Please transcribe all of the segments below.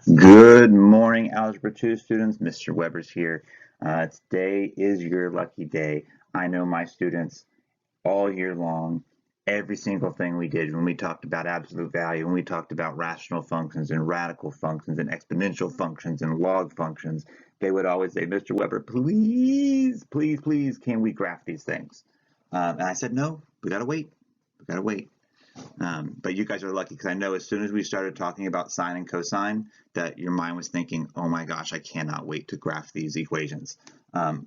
Good morning, Algebra 2 students. Mr. Weber's here. Today is your lucky day. I know my students all year long, every single thing we did when we talked about absolute value, when we talked about rational functions and radical functions and exponential functions and log functions, they would always say, Mr. Weber, please, please, please, can we graph these things? And I said, no, we gotta wait. We gotta wait. But you guys are lucky because I know as soon as we started talking about sine and cosine, that your mind was thinking, oh my gosh, I cannot wait to graph these equations.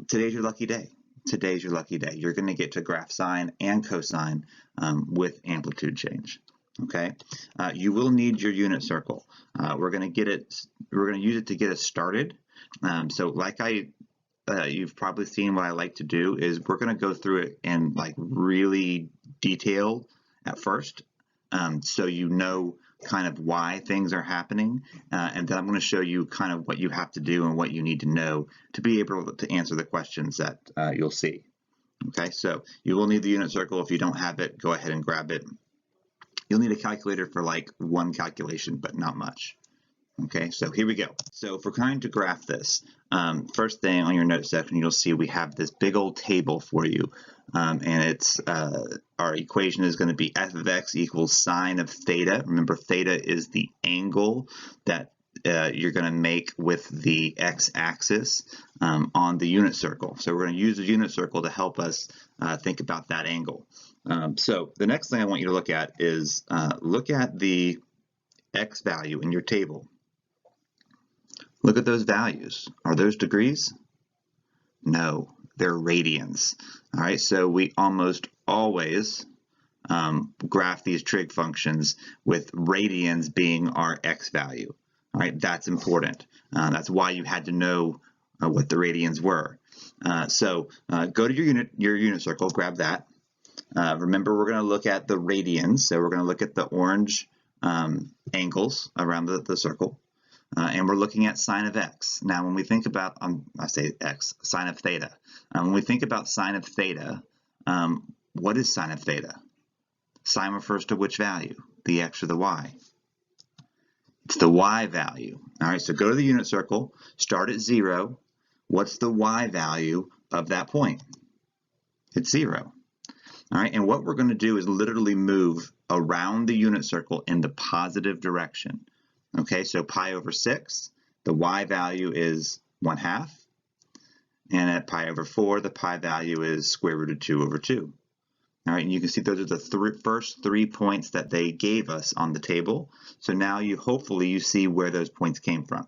Today's your lucky day. Today's your lucky day. You're going to get to graph sine and cosine with amplitude change. Okay, you will need your unit circle. We're going to use it to get us started. So like you've probably seen what I like to do is we're going to go through it in like really detailed at first, so you know kind of why things are happening, and then I'm going to show you kind of what you have to do and what you need to know to be able to answer the questions that you'll see. Okay, so you will need the unit circle. If you don't have it, go ahead and grab it. You'll need a calculator for like one calculation, but not much. Okay, so here we go. So if we're trying to graph this, first thing on your notes section, you'll see we have this big old table for you. And it's our equation is going to be f of x equals sine of theta. Remember, theta is the angle that you're going to make with the x-axis on the unit circle. So we're going to use the unit circle to help us think about that angle. So the next thing I want you to look at is look at the x value in your table. Look at those values. Are those degrees? No, they're radians. All right, so we almost always graph these trig functions with radians being our x value. All right, that's important. That's why you had to know what the radians were. So go to your unit circle, grab that. Remember, we're going to look at the radians, so we're going to look at the orange angles around the circle. And we're looking at sine of x. Now, when we think about, I say x, sine of theta. When we think about sine of theta, what is sine of theta? Sine refers to which value? The x or the y? It's the y value. All right, so go to the unit circle, start at 0. What's the y value of that point? It's 0. All right, and what we're going to do is literally move around the unit circle in the positive direction. Okay, so pi over 6, the y value is 1/2. And at pi over 4, the pi value is square root of 2 over 2. All right, and you can see those are the first 3 points that they gave us on the table. So now hopefully you see where those points came from.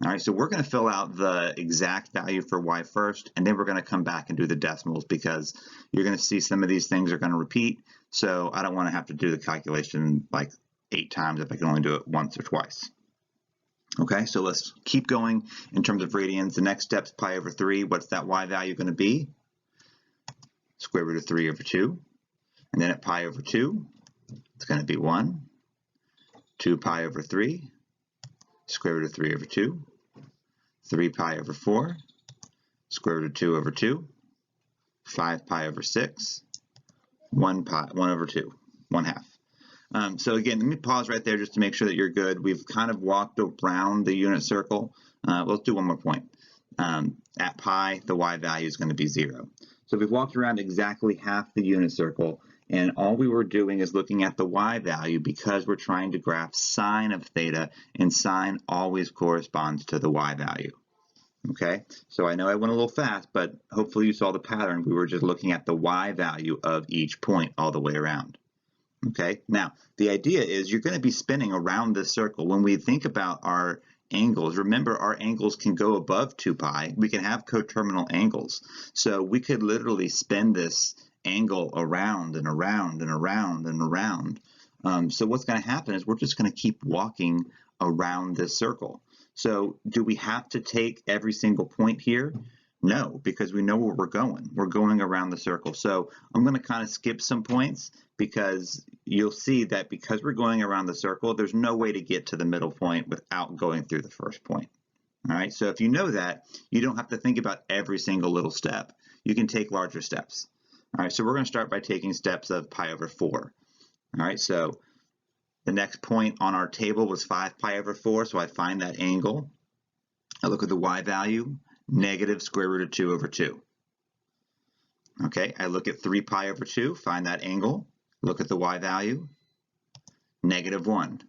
All right, so we're going to fill out the exact value for y first, and then we're going to come back and do the decimals because you're going to see some of these things are going to repeat. So I don't want to have to do the calculation like 8 times if I can only do it once or twice. Okay, so let's keep going in terms of radians. The next step is pi over 3. What's that y value going to be? Square root of 3 over 2. And then at pi over 2, it's going to be 1. 2 pi over 3, square root of 3 over 2. 3 pi over 4, square root of 2 over 2. 5 pi over 6, 1 over 2, 1/2. So again, let me pause right there just to make sure that you're good. We've kind of walked around the unit circle. Let's do one more point. At pi, the y value is going to be 0. So we've walked around exactly half the unit circle, and all we were doing is looking at the y value because we're trying to graph sine of theta, and sine always corresponds to the y value. Okay, so I know I went a little fast, but hopefully you saw the pattern. We were just looking at the y value of each point all the way around. Okay, now the idea is you're going to be spinning around this circle. When we think about our angles, remember our angles can go above 2 pi. We can have coterminal angles. So we could literally spin this angle around and around and around and around. So what's going to happen is we're just going to keep walking around this circle. So do we have to take every single point here? No, because we know where we're going. We're going around the circle. So I'm going to kind of skip some points because you'll see that because we're going around the circle, there's no way to get to the middle point without going through the first point. All right, so if you know that, you don't have to think about every single little step. You can take larger steps. All right, so we're going to start by taking steps of pi over 4. All right, so The next point on our table was 5 pi over 4, so I find that angle. I look at the y value, negative square root of 2 over 2. Okay, I look at 3 pi over 2, find that angle, look at the y value, negative 1.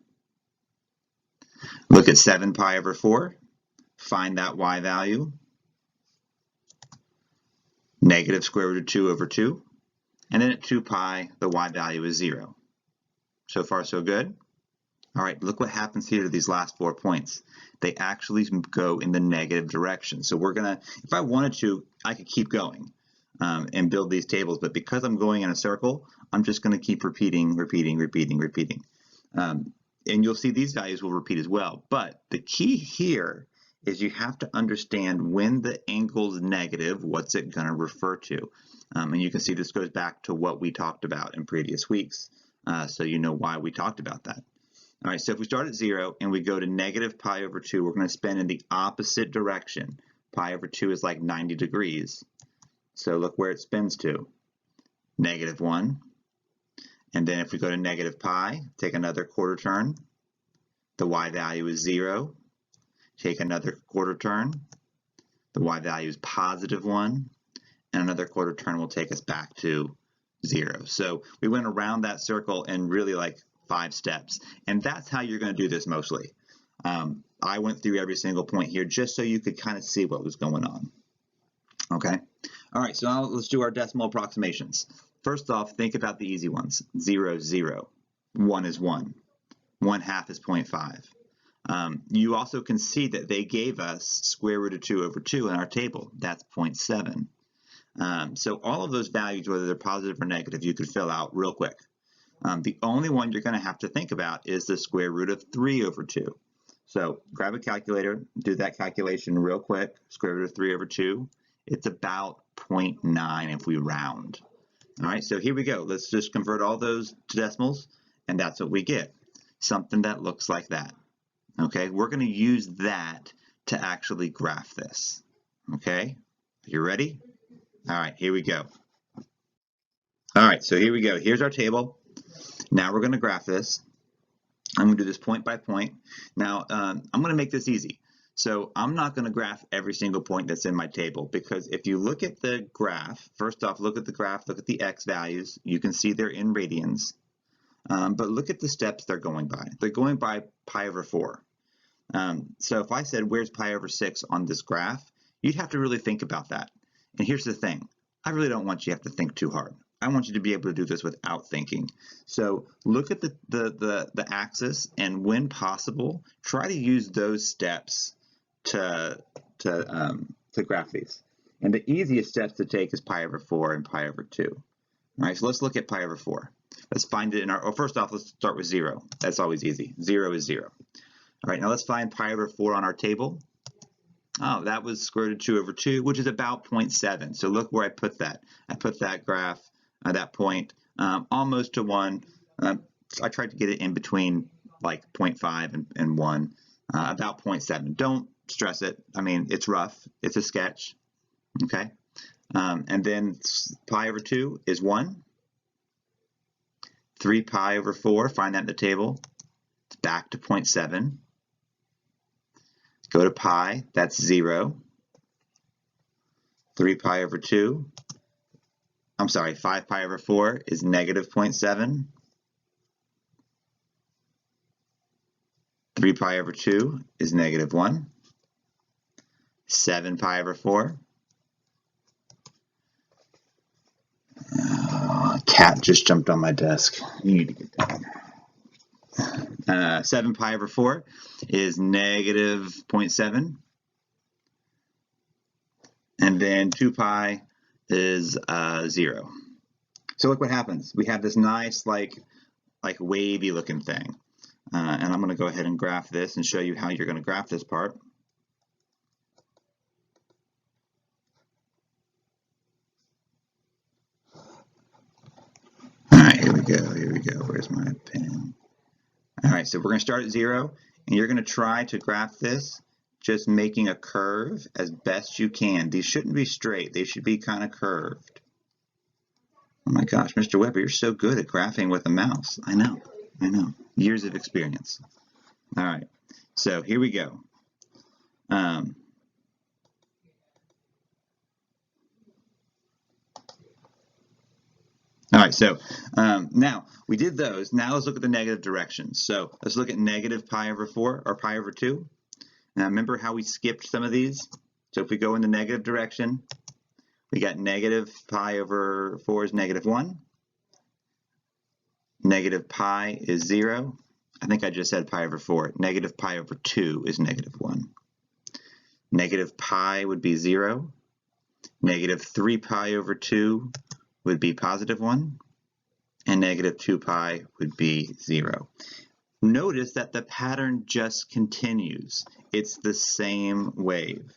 Look at 7 pi over 4, find that y value, negative square root of 2 over 2. And then at 2 pi, the y value is 0. So far, so good? All right, look what happens here to these last 4 points. They actually go in the negative direction. So we're gonna, if I wanted to, I could keep going and build these tables, but because I'm going in a circle, I'm just gonna keep repeating. And you'll see these values will repeat as well. But the key here is you have to understand when the angle is negative, what's it gonna refer to? And you can see this goes back to what we talked about in previous weeks. So you know why we talked about that. All right, so if we start at 0 and we go to negative pi over 2, we're going to spin in the opposite direction. Pi over 2 is like 90 degrees. So look where it spins to, negative 1. And then if we go to negative pi, take another quarter turn. The y value is 0. Take another quarter turn. The y value is positive 1. And another quarter turn will take us back to 0. So we went around that circle in really like 5 steps. And that's how you're going to do this mostly. I went through every single point here just so you could kind of see what was going on. Okay? All right, so now let's do our decimal approximations. First off, think about the easy ones. 0 is 0. 1 is 1. 1/2 is 0.5. You also can see that they gave us square root of 2 over 2 in our table. That's 0.7. So all of those values, whether they're positive or negative, you could fill out real quick. The only one you're going to have to think about is the square root of 3 over 2. So grab a calculator, do that calculation real quick. Square root of 3 over 2, it's about 0.9 if we round. All right, so here we go. Let's just convert all those to decimals, and that's what we get. Something that looks like that. Okay, we're going to use that to actually graph this. Okay, you ready? All right, here we go. All right, so here we go. Here's our table. Now we're going to graph this. I'm going to do this point by point. Now, I'm going to make this easy. So I'm not going to graph every single point that's in my table, because if you look at the graph, first off, look at the graph, look at the x values. You can see they're in radians. But look at the steps they're going by. They're going by pi over 4. So if I said, where's pi over 6 on this graph, you'd have to really think about that. And here's the thing. I really don't want you to have to think too hard. I want you to be able to do this without thinking. So look at the axis, and when possible, try to use those steps to graph these. And the easiest steps to take is pi over 4 and pi over 2. All right, so let's look at pi over 4. Let's find it in our, first off, let's start with 0. That's always easy. 0 is 0. All right, now let's find pi over 4 on our table. Oh, that was square root of 2 over 2, which is about 0.7. So look where I put that. I put that graph, that point, almost to 1. I tried to get it in between like 0.5 and 1, about 0.7. Don't stress it. I mean, it's rough. It's a sketch. Okay. And then pi over 2 is 1. 3 pi over 4, find that in the table. It's back to 0.7. Go to pi, that's 0. 3 pi over 2, I'm sorry, 5 pi over 4 is negative 0.7. 3 pi over 2 is negative 1. 7 pi over 4. Cat just jumped on my desk. You need to get down. 7 pi over 4 is negative 0.7. And then 2 pi is 0. So look what happens. We have this nice like wavy looking thing. And I'm going to go ahead and graph this and show you how you're going to graph this part. All right, here we go. Here we go. Where's my pen? All right, so we're going to start at 0, and you're going to try to graph this just making a curve as best you can. These shouldn't be straight. They should be kind of curved. Oh my gosh, Mr. Weber, you're so good at graphing with a mouse. I know. I know, years of experience. All right, so here we go. All right, so now we did those. Now let's look at the negative directions. So let's look at negative pi over 4 or pi over 2. Now remember how we skipped some of these? So if we go in the negative direction, we got negative pi over 4 is negative 1. Negative pi is 0. I think I just said pi over 4. Negative pi over 2 is negative 1. Negative pi would be 0. Negative 3 pi over 2 would be positive 1. And negative 2 pi would be 0. Notice that the pattern just continues. It's the same wave.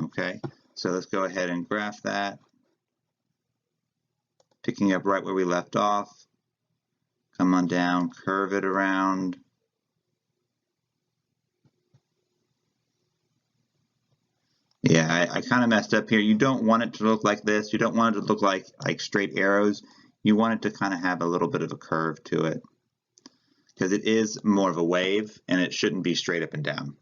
Okay, so let's go ahead and graph that. Picking up right where we left off. Come on down, curve it around. Yeah, I kind of messed up here. You don't want it to look like this. You don't want it to look like straight arrows. You want it to kind of have a little bit of a curve to it, because it is more of a wave and it shouldn't be straight up and down.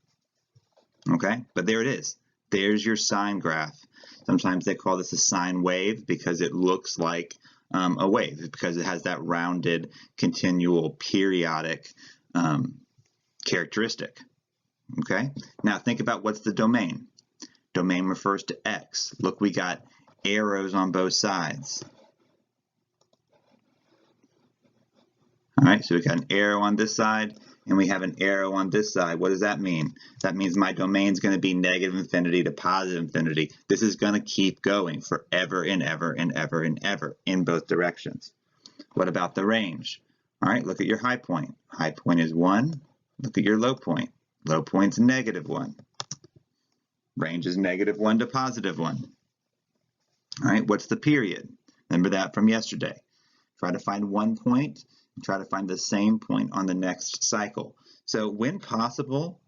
Okay, but there it is. There's your sine graph. Sometimes they call this a sine wave because it looks like a wave, because it has that rounded, continual, periodic characteristic. Okay, now think about what's the domain. Domain refers to x. Look, we got arrows on both sides. All right, so we got an arrow on this side and we have an arrow on this side. What does that mean? That means my domain is going to be negative infinity to positive infinity. This is going to keep going forever and ever and ever and ever in both directions. What about the range? All right, look at your high point. High point is 1. Look at your low point. Low point's negative 1. Range is negative 1 to positive 1. All right, what's the period? Remember that from yesterday. Try to find one point and try to find the same point on the next cycle. So when possible,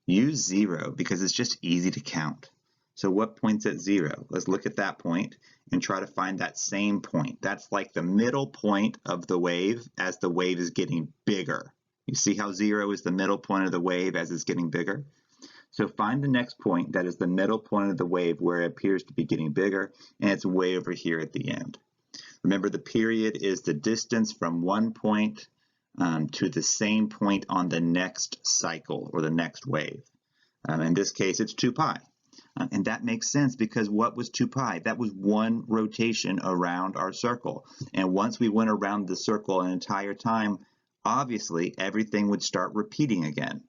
use 0 because it's just easy to count. So what point's at 0? Let's look at that point and try to find that same point. That's like the middle point of the wave as the wave is getting bigger. You see how 0 is the middle point of the wave as it's getting bigger? So find the next point that is the middle point of the wave where it appears to be getting bigger, and it's way over here at the end. Remember, the period is the distance from one point to the same point on the next cycle or the next wave. In this case, it's 2 pi. And that makes sense because what was 2 pi? That was one rotation around our circle. And once we went around the circle an entire time, obviously everything would start repeating again.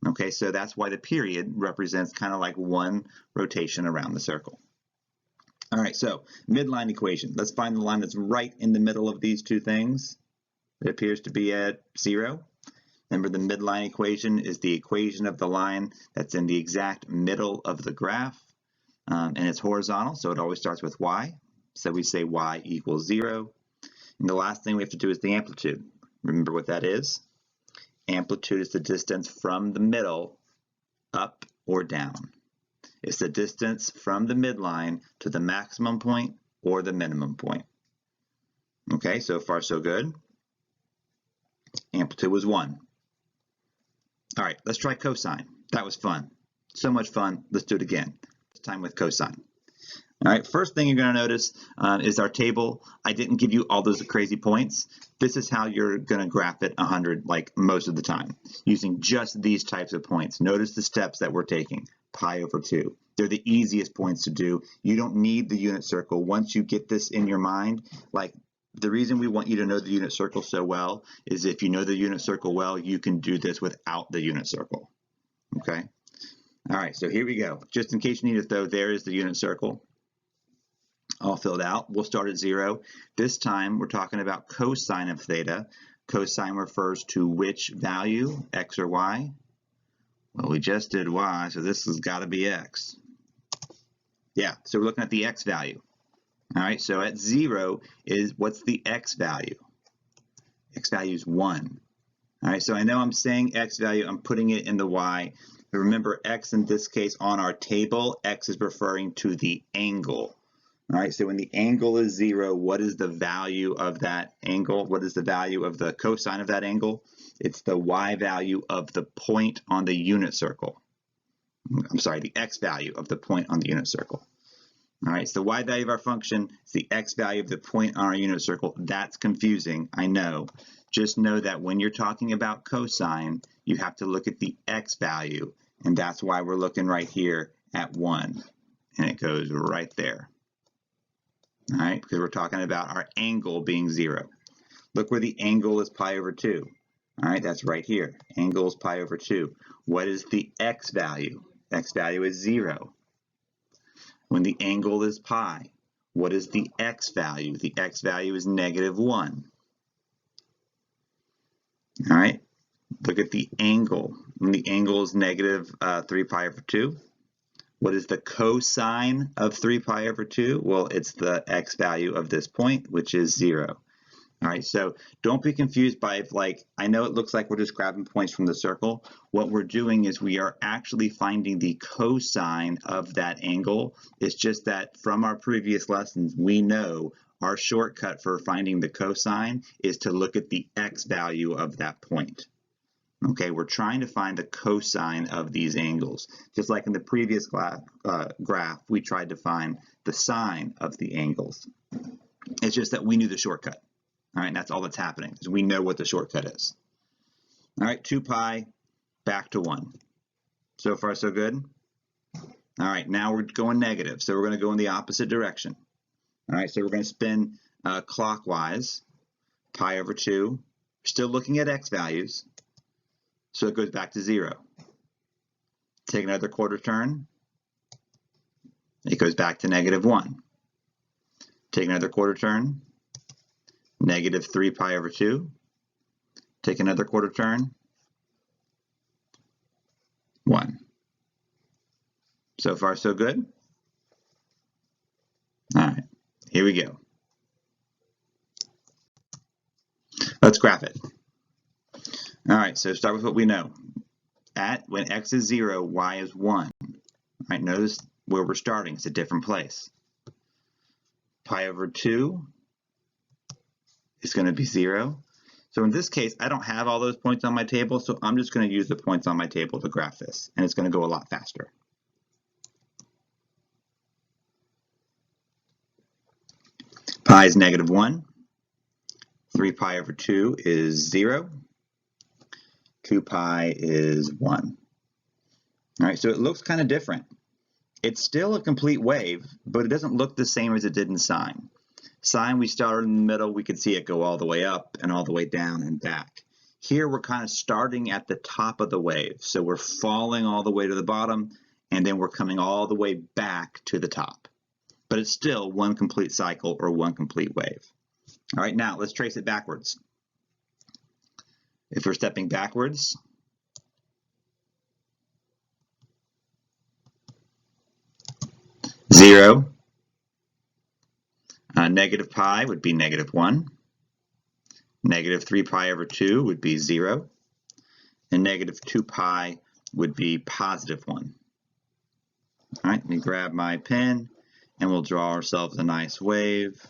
Okay, so that's why the period represents kind of like one rotation around the circle. All right, so midline equation. Let's find the line that's right in the middle of these two things. It appears to be at 0. Remember, the midline equation is the equation of the line that's in the exact middle of the graph, and it's horizontal, so it always starts with y. So we say y equals 0. And the last thing we have to do is the amplitude. Remember what that is? Amplitude is the distance from the middle up or down. It's the distance from the midline to the maximum point or the minimum point. Okay, so far so good. Amplitude was 1. All right, let's try cosine. That was fun. So much fun. Let's do it again. This time with cosine. All right, first thing you're going to notice is our table. I didn't give you all those crazy points. This is how you're going to graph it 100 like most of the time, using just these types of points. Notice the steps that we're taking. Pi over 2. They're the easiest points to do. You don't need the unit circle. Once you get this in your mind, like the reason we want you to know the unit circle so well is if you know the unit circle well, you can do this without the unit circle. Okay? All right, so here we go. Just in case you need it though, there is the unit circle. All filled out. We'll start at 0. This time we're talking about cosine of theta. Cosine refers to which value, x or y? Well, we just did y, so this has got to be x. Yeah, so we're looking at the x value. All right, so at 0 is what's the x value? X value is 1. All right, so I know I'm saying x value, I'm putting it in the y. But remember, x in this case on our table, x is referring to the angle. All right, so when the angle is 0, what is the value of that angle? What is the value of the cosine of that angle? It's the y value of the point on the unit circle. I'm sorry, the x value of the point on the unit circle. All right, so the y value of our function is the x value of the point on our unit circle. That's confusing, I know. Just know that when you're talking about cosine, you have to look at the x value, and that's why we're looking right here at 1, and it goes right there. All right, because we're talking about our angle being 0. Look where the angle is pi over 2. All right, that's right here. Angle is pi over 2. What is the x value? X value is 0. When the angle is pi, what is the x value? The x value is -1. All right, look at the angle. When the angle is -3 pi over 2, what is the cosine of 3 pi over 2? Well, it's the x value of this point, which is 0. All right, so don't be confused by I know it looks like we're just grabbing points from the circle. What we're doing is we are actually finding the cosine of that angle. It's just that from our previous lessons, we know our shortcut for finding the cosine is to look at the x value of that point. Okay, we're trying to find the cosine of these angles. Just like in the previous graph, we tried to find the sine of the angles. It's just that we knew the shortcut. All right, and that's all that's happening, is we know what the shortcut is. All right, 2 pi back to 1. So far, so good? All right, now we're going negative, so we're going to go in the opposite direction. All right, so we're going to spin clockwise, pi over 2. Still looking at x values, so it goes back to 0. Take another quarter turn. It goes back to -1. Take another quarter turn. -3 pi over 2. Take another quarter turn. 1. So far, so good? All right, here we go. Let's graph it. All right, so start with what we know. When x is 0, y is 1. All right, notice where we're starting. It's a different place. Pi over 2 is going to be 0. So in this case, I don't have all those points on my table, so I'm just going to use the points on my table to graph this, and it's going to go a lot faster. Pi is -1. 3 pi over 2 is 0. 2 pi is 1. All right, so it looks kind of different. It's still a complete wave, but it doesn't look the same as it did in sine. Sine, we started in the middle, we could see it go all the way up and all the way down and back. Here we're kind of starting at the top of the wave, so we're falling all the way to the bottom, and then we're coming all the way back to the top. But it's still one complete cycle or one complete wave. All right, now let's trace it backwards. If we're stepping backwards, zero. Negative pi would be -1. -3 pi over 2 would be 0. And -2 pi would be +1. All right, let me grab my pen and we'll draw ourselves a nice wave.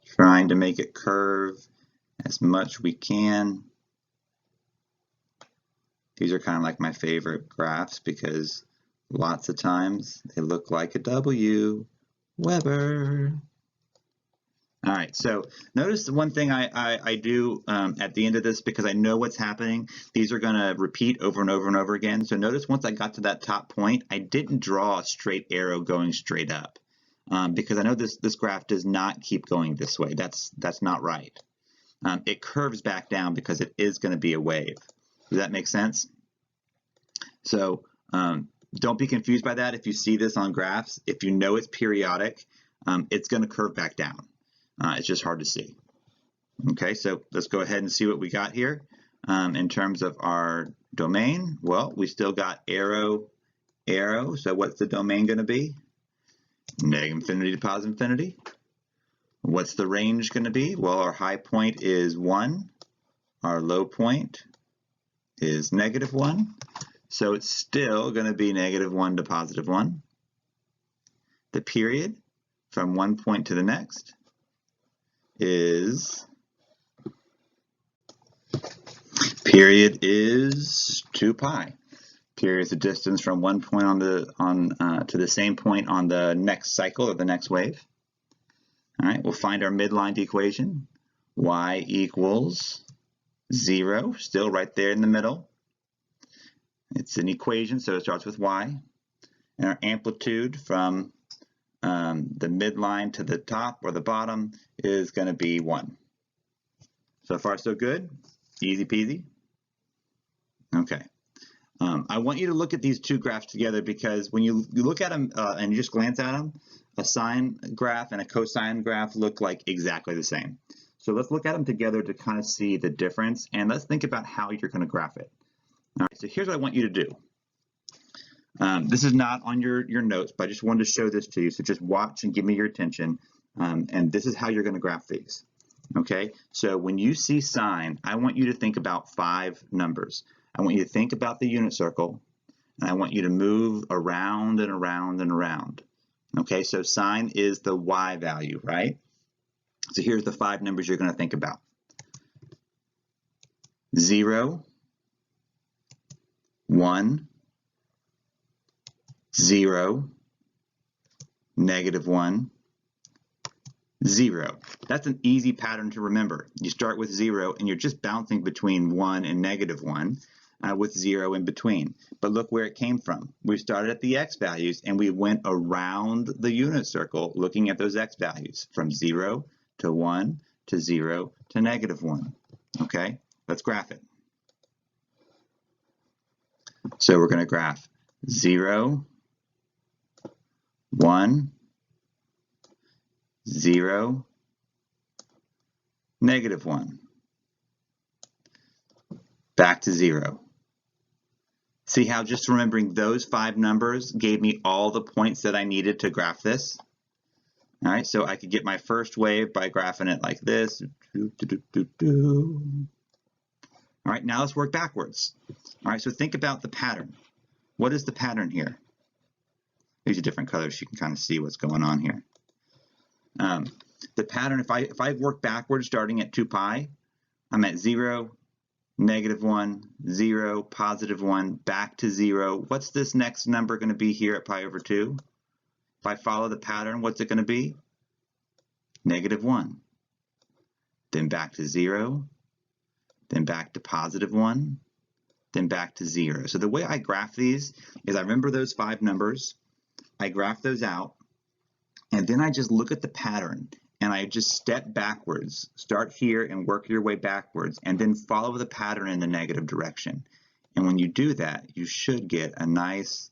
Trying to make it curve as much we can. These are kind of like my favorite graphs because lots of times they look like a W. Weber. All right, so notice the one thing I do at the end of this, because I know what's happening, these are going to repeat over and over and over again. So notice once I got to that top point, I didn't draw a straight arrow going straight up because I know this graph does not keep going this way. That's not right. It curves back down because it is going to be a wave. Does that make sense? So don't be confused by that if you see this on graphs. If you know it's periodic, it's going to curve back down. It's just hard to see. Okay, so let's go ahead and see what we got here. In terms of our domain, well, we still got arrow, arrow. So what's the domain going to be? -∞ to +∞. What's the range going to be? Well, our high point is 1. our low point is -1. So it's still going to be -1 to +1. The period from one point to the next is 2 pi. Period is the distance from one point to the same point on the next cycle or the next wave. All right, we'll find our midline equation. Y equals 0, still right there in the middle. It's an equation, so it starts with y. And our amplitude from the midline to the top or the bottom is going to be 1. So far, so good. Easy peasy. Okay. I want you to look at these two graphs together because when you look at them and you just glance at them, a sine graph and a cosine graph look like exactly the same. So let's look at them together to kind of see the difference, and let's think about how you're going to graph it. All right, so here's what I want you to do. This is not on your notes, but I just wanted to show this to you. So just watch and give me your attention, and this is how you're going to graph these. Okay, so when you see sine, I want you to think about 5 numbers. I want you to think about the unit circle, and I want you to move around and around and around. Okay, so sine is the y value, right? So here's the 5 numbers you're going to think about. 0, 1, 0, -1, 0. That's an easy pattern to remember. You start with 0 and you're just bouncing between 1 and -1 with 0 in between. But look where it came from. We started at the x values and we went around the unit circle looking at those x values from 0 to 1 to 0 to -1. Okay, let's graph it. So we're going to graph 0, 1, 0, -1, back to 0. See how just remembering those 5 numbers gave me all the points that I needed to graph this? All right, so I could get my first wave by graphing it like this. All right, now let's work backwards. All right, so think about the pattern. What is the pattern here? These are different colors so you can kind of see what's going on here. The pattern, if I work backwards starting at 2 pi, I'm at 0, -1, 0, +1, back to 0. What's this next number going to be here at pi over 2? If I follow the pattern, what's it going to be? -1. Then back to 0, then back to +1, then back to 0. So the way I graph these is I remember those 5 numbers, I graph those out, and then I just look at the pattern and I just step backwards. Start here and work your way backwards and then follow the pattern in the negative direction. And when you do that, you should get a nice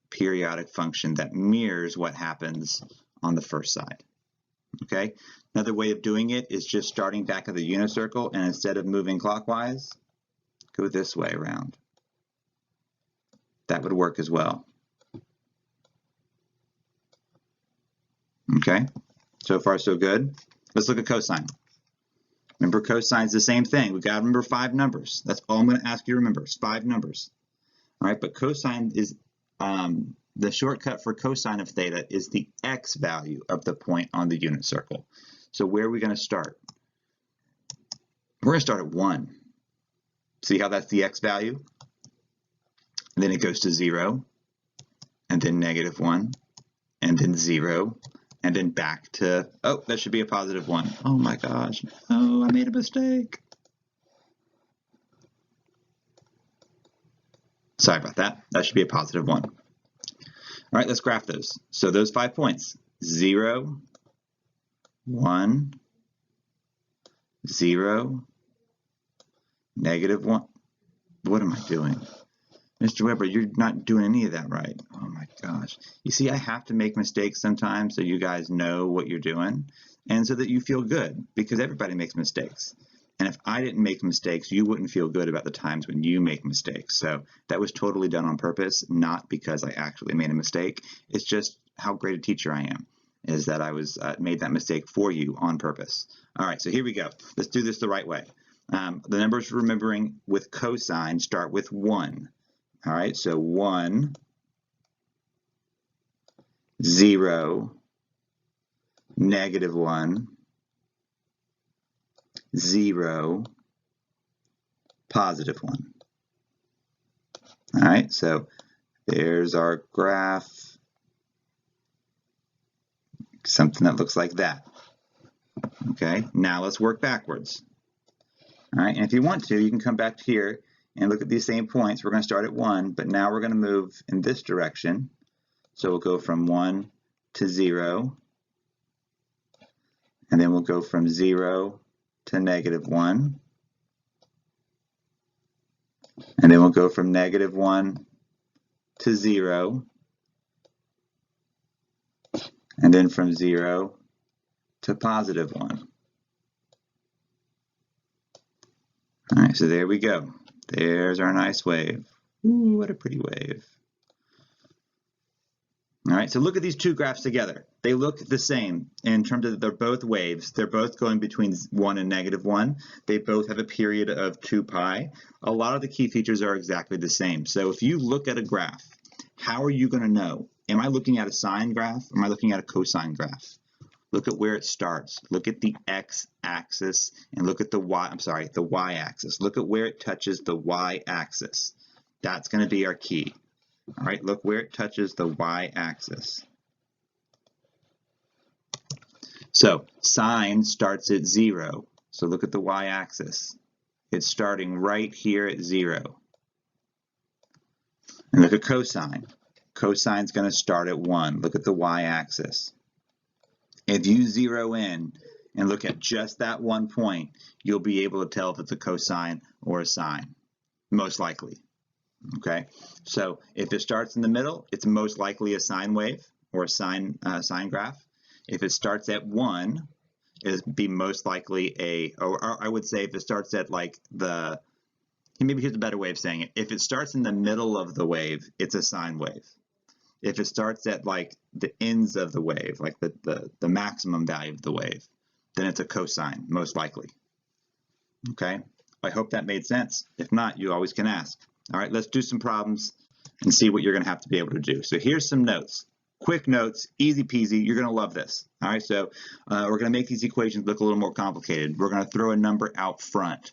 periodic function that mirrors what happens on the first side. Okay? Another way of doing it is just starting back at the unit circle and instead of moving clockwise, go this way around. That would work as well. Okay, so far so good. Let's look at cosine. Remember, cosine is the same thing. We've got to remember 5 numbers. That's all I'm going to ask you to remember, is 5 numbers. All right, but cosine is, the shortcut for cosine of theta is the x value of the point on the unit circle. So where are we going to start? We're going to start at 1. See how that's the x value? And then it goes to 0, and then -1, and then 0, and then back to, oh, that should be a +1. Oh my gosh, oh, I made a mistake. Sorry about that. That should be a +1. All right, let's graph those. So those 5 points, 0, 1, 0, -1. What am I doing? Mr. Weber, you're not doing any of that right. Oh my gosh. You see, I have to make mistakes sometimes so you guys know what you're doing and so that you feel good, because everybody makes mistakes. And if I didn't make mistakes, you wouldn't feel good about the times when you make mistakes. So that was totally done on purpose, not because I actually made a mistake. It's just how great a teacher I am, is that I was made that mistake for you on purpose. All right, so here we go. Let's do this the right way. The numbers remembering with cosine start with 1. All right, so 1, 0, -1, 0, +1. All right, so there's our graph, something that looks like that. Okay, now let's work backwards. All right, and if you want to, you can come back here and look at these same points. We're going to start at 1, but now we're going to move in this direction. So we'll go from 1 to 0, and then we'll go from 0 to -1, and then we'll go from -1 to 0, and then from 0 to +1. All right, so there we go. There's our nice wave. Ooh, what a pretty wave. All right, so look at these two graphs together. They look the same in terms of they're both waves. They're both going between 1 and -1. They both have a period of 2 pi. A lot of the key features are exactly the same. So if you look at a graph, how are you going to know? Am I looking at a sine graph? Or am I looking at a cosine graph? Look at where it starts. Look at the x-axis and look at the y-axis. Look at where it touches the y-axis. That's going to be our key. All right, look where it touches the y-axis. So sine starts at 0. So look at the y-axis. It's starting right here at 0. And look at cosine. Cosine's going to start at 1. Look at the y-axis. If you zero in and look at just that one point, you'll be able to tell if it's a cosine or a sine, most likely. Okay, so if it starts in the middle, it's most likely a sine wave or a sine graph. If it starts at 1, it'd be most likely or I would say if it starts at like maybe here's a better way of saying it. If it starts in the middle of the wave, it's a sine wave. If it starts at like the ends of the wave, like the maximum value of the wave, then it's a cosine, most likely. Okay, I hope that made sense. If not, you always can ask. All right, let's do some problems and see what you're going to have to be able to do. So here's some notes. Quick notes, easy peasy. You're going to love this. All right, so we're going to make these equations look a little more complicated. We're going to throw a number out front.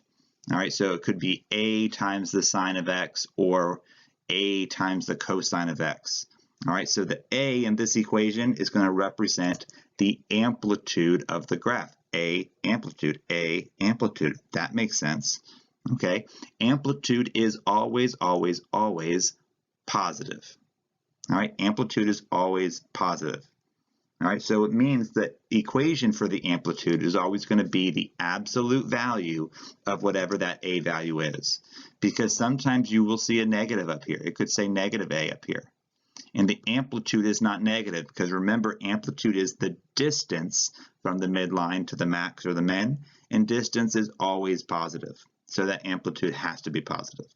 All right, so it could be a times the sine of x or a times the cosine of x. All right, so the a in this equation is going to represent the amplitude of the graph. A amplitude. That makes sense. Okay, amplitude is always, always, always positive. All right, amplitude is always positive. All right, so it means that the equation for the amplitude is always going to be the absolute value of whatever that a value is. Because sometimes you will see a negative up here. It could say negative a up here. And the amplitude is not negative because remember, amplitude is the distance from the midline to the max or the min, and distance is always positive. So that amplitude has to be positive.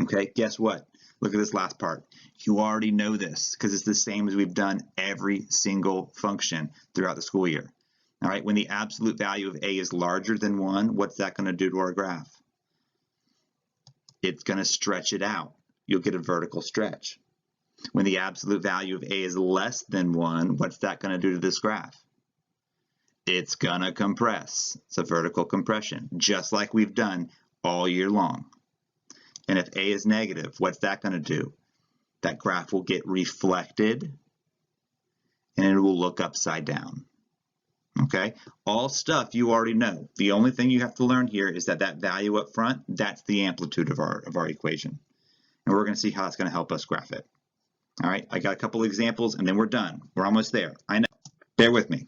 Okay, guess what? Look at this last part. You already know this because it's the same as we've done every single function throughout the school year. All right, when the absolute value of a is larger than 1, what's that going to do to our graph? It's going to stretch it out. You'll get a vertical stretch. When the absolute value of a is less than 1, what's that going to do to this graph? It's going to compress. It's a vertical compression, just like we've done all year long. And if a is negative, what's that going to do? That graph will get reflected and it will look upside down. Okay? All stuff you already know. The only thing you have to learn here is that that value up front, that's the amplitude of our equation. And we're going to see how it's going to help us graph it. All right, I got a couple examples and then we're done. We're almost there. I know. Bear with me.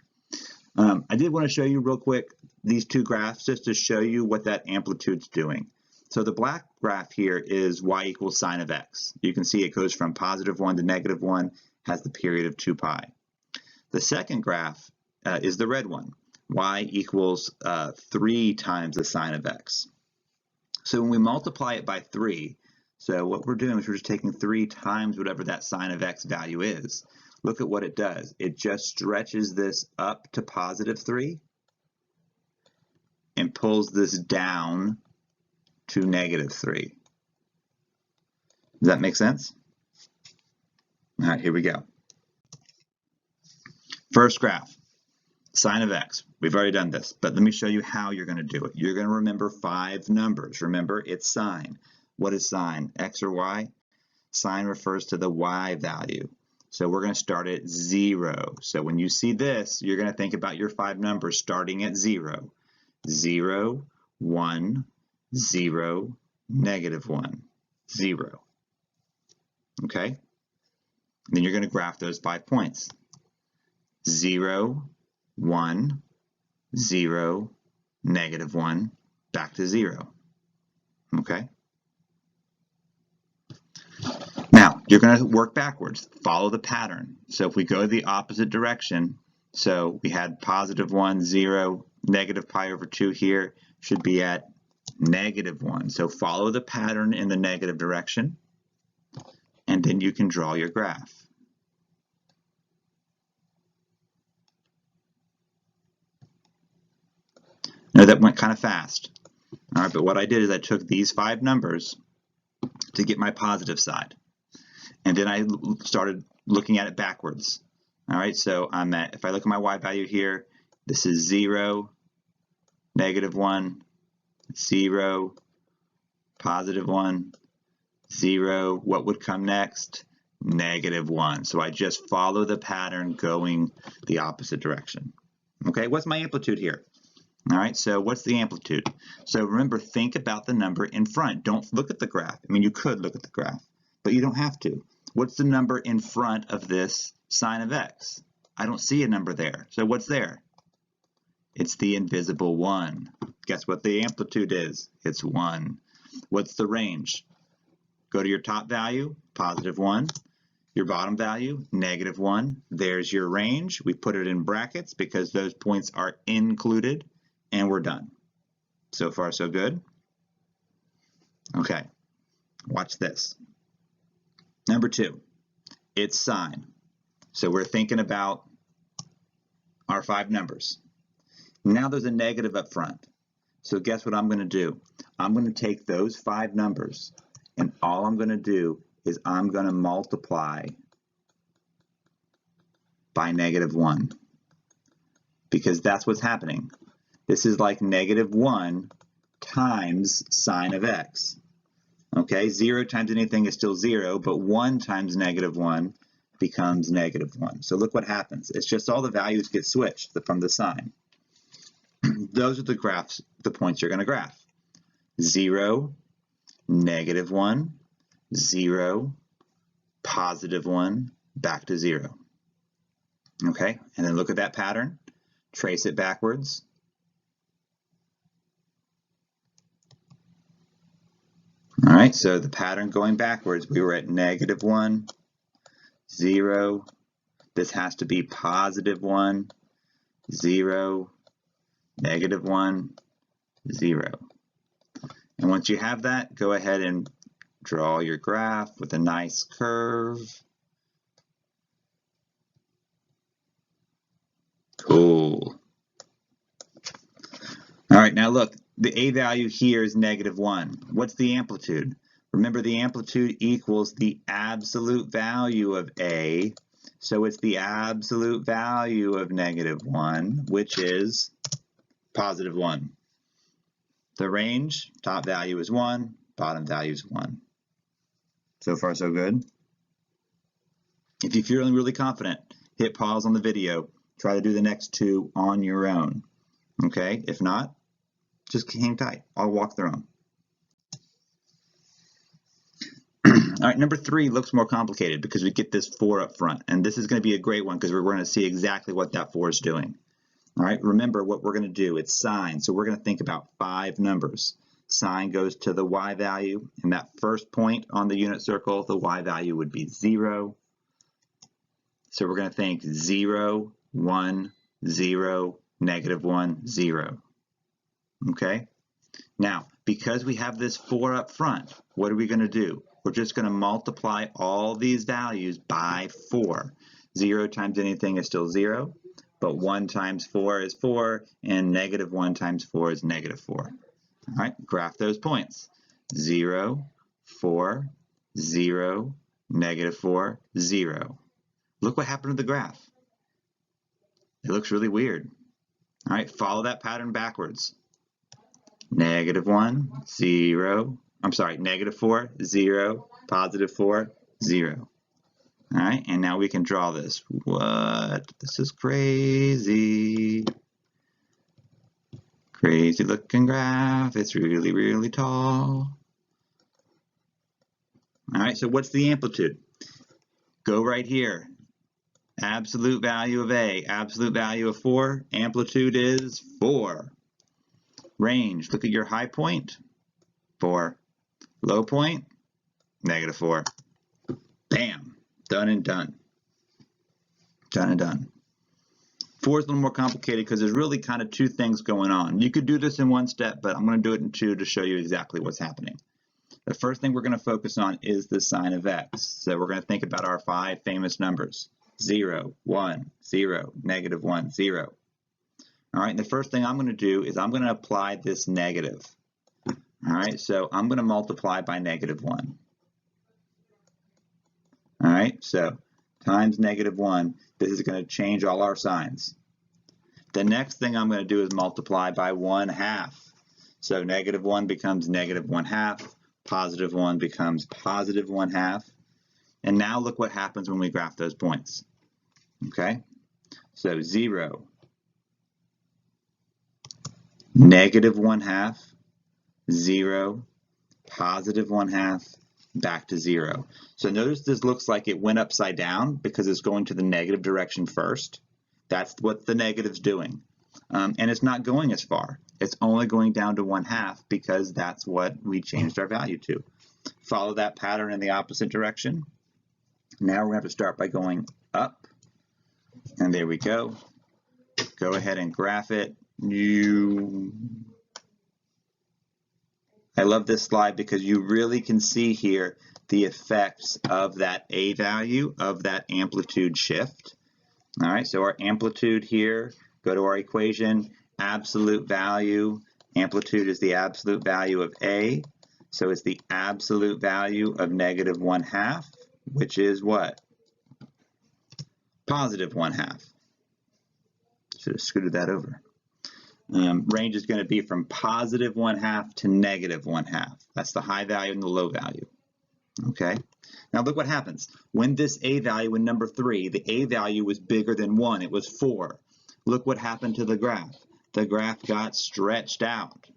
I did want to show you real quick these two graphs just to show you what that amplitude's doing. So the black graph here is y equals sine of x. You can see it goes from +1 to -1, has the period of 2 pi. The second graph is the red one, y equals 3 times the sine of x. So when we multiply it by 3, so what we're doing is we're just taking 3 times whatever that sine of x value is. Look at what it does. It just stretches this up to +3. and pulls this down to -3. Does that make sense? All right, here we go. First graph, sine of x. We've already done this, but let me show you how you're going to do it. You're going to remember 5 numbers. Remember, it's sine. What is sine? X or y? Sine refers to the y value. So we're going to start at 0. So when you see this, you're going to think about your 5 numbers starting at 0. 0, 1, 0, -1, 0. Okay? And then you're going to graph those 5 points. 0, 1, 0, -1, back to 0. Okay? Now, you're going to work backwards. Follow the pattern. So if we go the opposite direction, so we had +1, 0, -pi/2 here, should be at -1. So follow the pattern in the negative direction, and then you can draw your graph. Now that went kind of fast. All right, but what I did is I took these 5 numbers to get my positive side. And then I started looking at it backwards. All right, so I'm at, if I look at my y value here, this is 0, -1, 0, +1, 0. What would come next? -1. So I just follow the pattern going the opposite direction. Okay, what's my amplitude here? All right, so what's the amplitude? So remember, think about the number in front. Don't look at the graph. I mean, you could look at the graph, but you don't have to. What's the number in front of this sine of x? I don't see a number there. So what's there? It's the invisible 1. Guess what the amplitude is? It's 1. What's the range? Go to your top value, +1. Your bottom value, -1. There's your range. We put it in brackets because those points are included. And we're done. So far, so good. Okay, watch this. Number 2, it's sine. So we're thinking about our 5 numbers. Now there's a negative up front. So guess what I'm going to do? I'm going to take those 5 numbers, and all I'm going to do is I'm going to multiply by -1, because that's what's happening. This is like -1 times sine of x. Okay, 0 times anything is still 0, but 1 times -1 becomes -1. So look what happens. It's just all the values get switched from the sign. Those are the graphs, the points you're going to graph. 0, -1, 0, +1, back to 0. Okay, and then look at that pattern. Trace it backwards. All right, so the pattern going backwards, we were at -1, 0. This has to be +1, 0, -1, 0. And once you have that, go ahead and draw your graph with a nice curve. Cool. All right, now look. The A value here is -1. What's the amplitude? Remember, the amplitude equals the absolute value of A. So it's the absolute value of -1, which is +1. The range, top value is 1, bottom value is 1. So far, so good. If you're feeling really confident, hit pause on the video. Try to do the next 2 on your own. Okay, if not, just hang tight. I'll walk through them. All right, number 3 looks more complicated because we get this 4 up front. And this is going to be a great one because we're going to see exactly what that 4 is doing. All right, remember what we're going to do. It's sine. So we're going to think about 5 numbers. Sine goes to the y value. And that first point on the unit circle, the y value would be 0. So we're going to think 0, 1, 0, -1, 0. Okay? Now, because we have this 4 up front, what are we going to do? We're just going to multiply all these values by 4. 0 times anything is still 0. but 1 times 4 is 4, and negative 1 times 4 is negative 4. All right, graph those points. 0, 4, 0, negative 4, 0. Look what happened to the graph. It looks really weird. All right, follow that pattern backwards. Negative 1, 0. I'm sorry, negative 4, 0, positive 4, 0. All right, and now we can draw this. What? This is crazy. Crazy looking graph. It's really, really tall. All right, so what's the amplitude? Go right here. Absolute value of A, absolute value of 4. Amplitude is 4. Range, look at your high point, 4. Low point, negative 4. Bam. Done and done. Done and done. 4 is a little more complicated because there's really kind of 2 things going on. You could do this in 1 step, but I'm going to do it in 2 to show you exactly what's happening. The first thing we're going to focus on is the sign of x. So we're going to think about our 5 famous numbers. 0, 1, 0, negative 1, 0. All right, and the first thing I'm going to do is I'm going to apply this negative. All right, so I'm going to multiply by negative 1. All right, so times negative 1, this is going to change all our signs. The next thing I'm going to do is multiply by 1/2. So negative 1 becomes negative 1/2, positive 1 becomes positive 1/2. And now look what happens when we graph those points. Okay, so 0, negative 1/2, 0, positive 1/2, back to 0. So notice this looks like it went upside down because it's going to the negative direction first. That's what the negative's doing. And it's not going as far. It's only going down to 1/2 because that's what we changed our value to. Follow that pattern in the opposite direction. Now we're going to have to start by going up. And there we go. Go ahead and graph it. I love this slide because you really can see here the effects of that A value, of that amplitude shift. All right, so our amplitude here, go to our equation, absolute value, amplitude is the absolute value of A, so it's the absolute value of negative 1/2, which is what? Positive 1/2. Should have scooted that over. Range is going to be from positive 1/2 to negative 1/2. That's the high value and the low value. Okay. Now look what happens. When this A value in number 3, the A value was bigger than 1. It was 4. Look what happened to the graph. The graph got stretched out.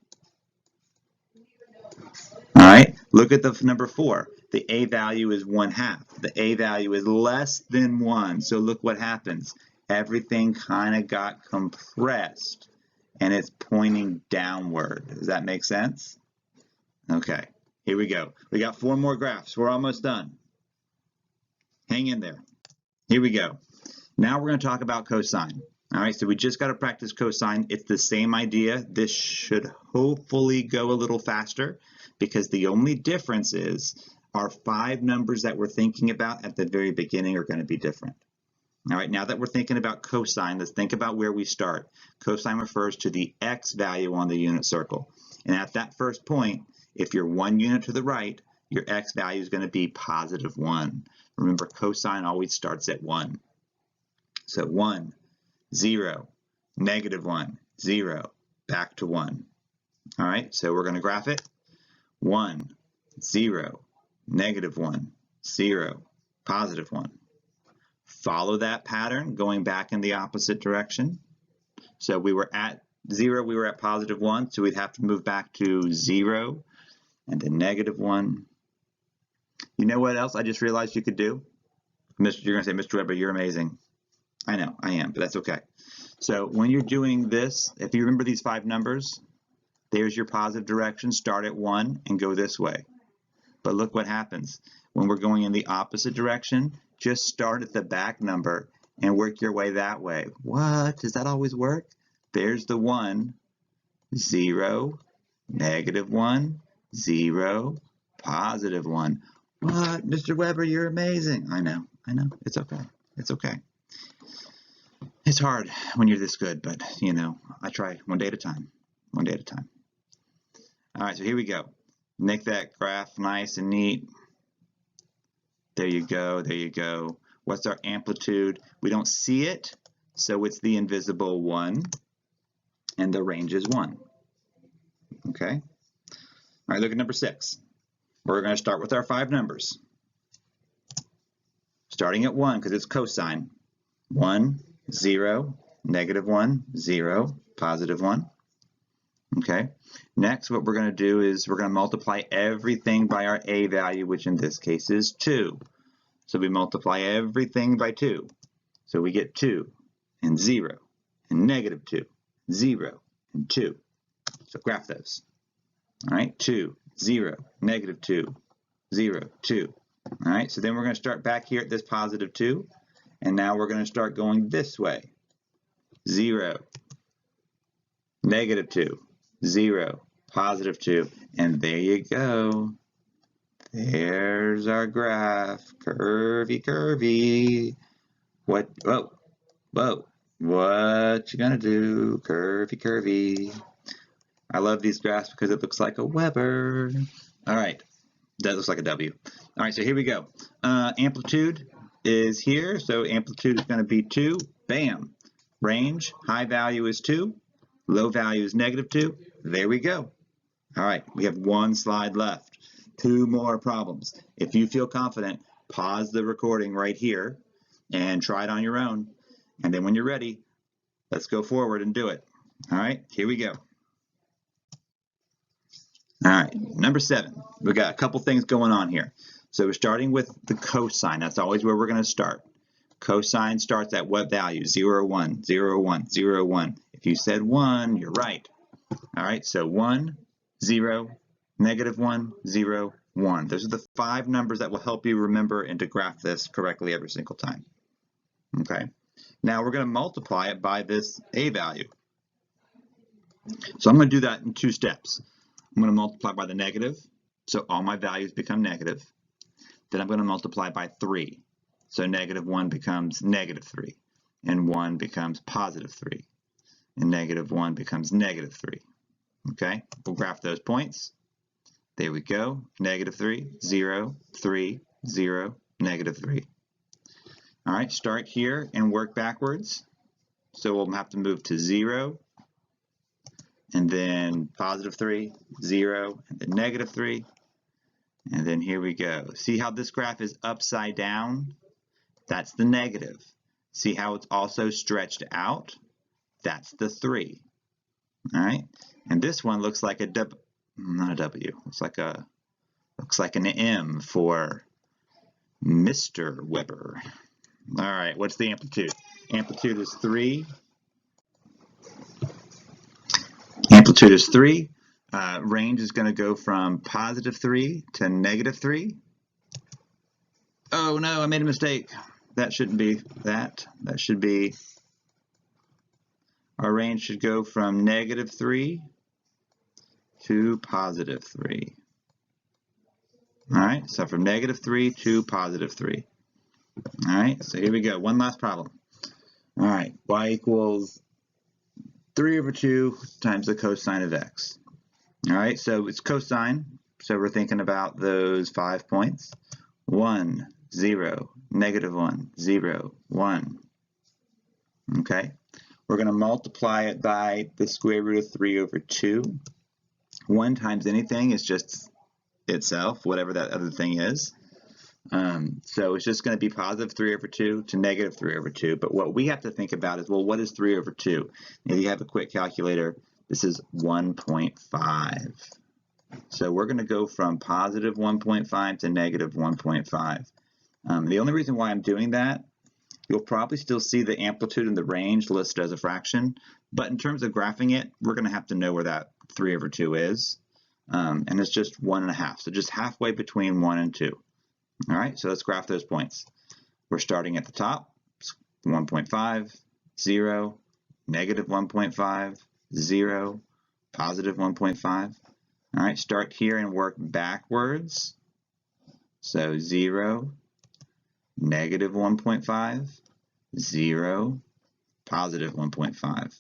All right. Look at the number 4. The A value is 1/2. The A value is less than 1. So look what happens. Everything kind of got compressed. And it's pointing downward. Does that make sense? Okay, here we go. We got 4 more graphs. We're almost done. Hang in there. Here we go. Now we're going to talk about cosine. All right, so we just got to practice cosine. It's the same idea. This should hopefully go a little faster because the only difference is our 5 numbers that we're thinking about at the very beginning are going to be different. All right, now that we're thinking about cosine, let's think about where we start. Cosine refers to the x value on the unit circle. And at that first point, if you're 1 unit to the right, your x value is going to be positive 1. Remember, cosine always starts at 1. So 1, 0, negative 1, 0, back to 1. All right, so we're going to graph it. 1, 0, negative 1, 0, positive 1. Follow that pattern, going back in the opposite direction. So we were at 0, we were at positive 1, so we'd have to move back to 0 and then negative 1. You know what else I just realized you could do? You're going to say, Mr. Weber, you're amazing. I know, I am, but that's okay. So when you're doing this, if you remember these 5 numbers, there's your positive direction. Start at 1 and go this way. But look what happens. When we're going in the opposite direction, just start at the back number and work your way that way. What? Does that always work? There's the 1, 0, negative 1, 0, positive 1. What? Mr. Weber, you're amazing. I know. It's okay. It's okay. It's hard when you're this good, but you know, I try one day at a time, one day at a time. All right, so here we go. Make that graph nice and neat. There you go, there you go. What's our amplitude? We don't see it, so it's the invisible 1, and the range is 1. Okay? All right, look at number 6. We're going to start with our 5 numbers. Starting at 1, because it's cosine. 1, 0, -1, 0, +1. Okay? Next, what we're going to do is we're going to multiply everything by our a value, which in this case is 2. So we multiply everything by 2. So we get 2 and 0 and -2, 0 and 2. So graph those. All right, 2, 0, -2, 0, 2. All right, so then we're going to start back here at this +2, and now we're going to start going this way. 0, -2, 0, +2, and there you go. There's our graph, curvy, curvy. What, whoa, whoa, what you gonna do, curvy, curvy. I love these graphs because it looks like a Weber. All right, that looks like a W. All right, so here we go. Amplitude is here, so amplitude is gonna be 2, bam. Range, high value is 2, low value is -2. There we go. All right, we have 1 slide left. 2 more problems. If you feel confident, pause the recording right here and try it on your own. And then when you're ready, let's go forward and do it. All right, here we go. All right, number 7. We got a couple things going on here. So we're starting with the cosine. That's always where we're going to start. Cosine starts at what value? 0, 1, 0, 1, 0, 1. If you said 1, you're right. All right, so 1, 0, -1, 0, 1. Those are the 5 numbers that will help you remember and to graph this correctly every single time. Okay. Now we're going to multiply it by this a value. So I'm going to do that in 2 steps. I'm going to multiply by the negative, so all my values become negative. Then I'm going to multiply by 3. So -1 becomes -3, and 1 becomes +3, and -1 becomes -3. Okay, we'll graph those points. There we go. -3, 0, 3, 0, -3. All right, start here and work backwards. So we'll have to move to 0, and then +3, 0, and then -3. And then here we go. See how this graph is upside down? That's the negative. See how it's also stretched out? That's the 3. All right, and this one looks like a W, not a W. Looks like an M for Mr. Weber. All right, what's the amplitude? Amplitude is 3. Amplitude is 3. Range is going to go from +3 to -3. Oh no, I made a mistake. That shouldn't be that. That should be, our range should go from -3 to +3. All right, so from -3 to +3. All right, so here we go. One last problem. All right, y equals 3/2 times the cosine of x. All right, so it's cosine, so we're thinking about those 5 points. 1, 0, -1, 0, 1. Okay, we're going to multiply it by the square root of 3/2. 1 times anything is just itself, whatever that other thing is. So it's just going to be +3/2 to -3/2. But what we have to think about is, well, what is 3/2? If you have a quick calculator, this is 1.5. So we're going to go from +1.5 to -1.5. The only reason why I'm doing that, you'll probably still see the amplitude and the range listed as a fraction, but in terms of graphing it, we're going to have to know where that 3/2 is, and it's just 1.5, so just halfway between 1 and 2. All right, so let's graph those points. We're starting at the top, 1.5, 0, -1.5, 0, +1.5. All right, start here and work backwards. So 0, -1.5, 0, positive 1.5.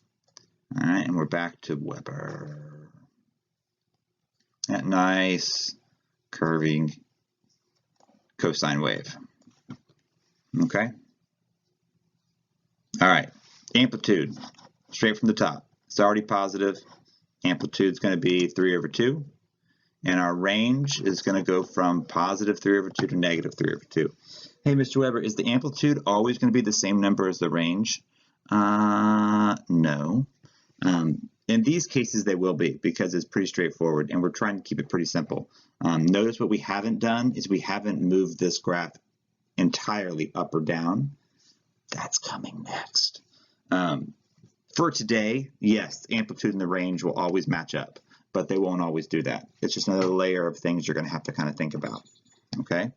All right, and we're back to Weber. That nice curving cosine wave. Okay. All right, amplitude, straight from the top. It's already positive. Amplitude is going to be 3/2. And our range is going to go from positive 3/2 to negative 3/2. Hey, Mr. Weber, is the amplitude always going to be the same number as the range? No. In these cases, they will be, because it's pretty straightforward, and we're trying to keep it pretty simple. Notice what we haven't done is we haven't moved this graph entirely up or down. That's coming next. For today, yes, the amplitude and the range will always match up, but they won't always do that. It's just another layer of things you're going to have to kind of think about. Okay?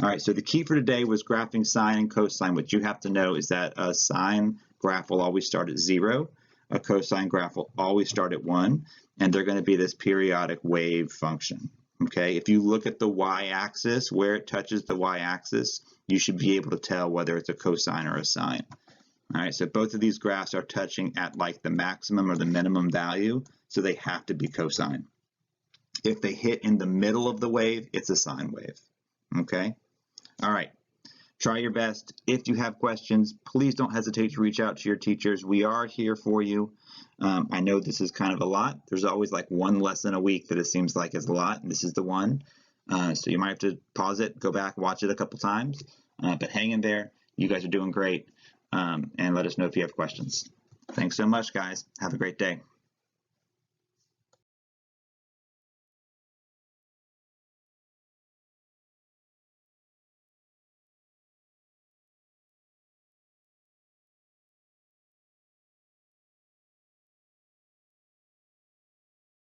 All right, so the key for today was graphing sine and cosine. What you have to know is that a sine graph will always start at 0. A cosine graph will always start at 1, and they're going to be this periodic wave function. Okay, if you look at the y-axis, where it touches the y-axis, you should be able to tell whether it's a cosine or a sine. All right, so both of these graphs are touching at like the maximum or the minimum value, so they have to be cosine. If they hit in the middle of the wave, it's a sine wave. Okay, all right. Try your best. If you have questions, please don't hesitate to reach out to your teachers. We are here for you. I know this is kind of a lot. There's always like one lesson a week that it seems like is a lot, and this is the one. So you might have to pause it, go back, watch it a couple times, but hang in there. You guys are doing great, and let us know if you have questions. Thanks so much, guys. Have a great day.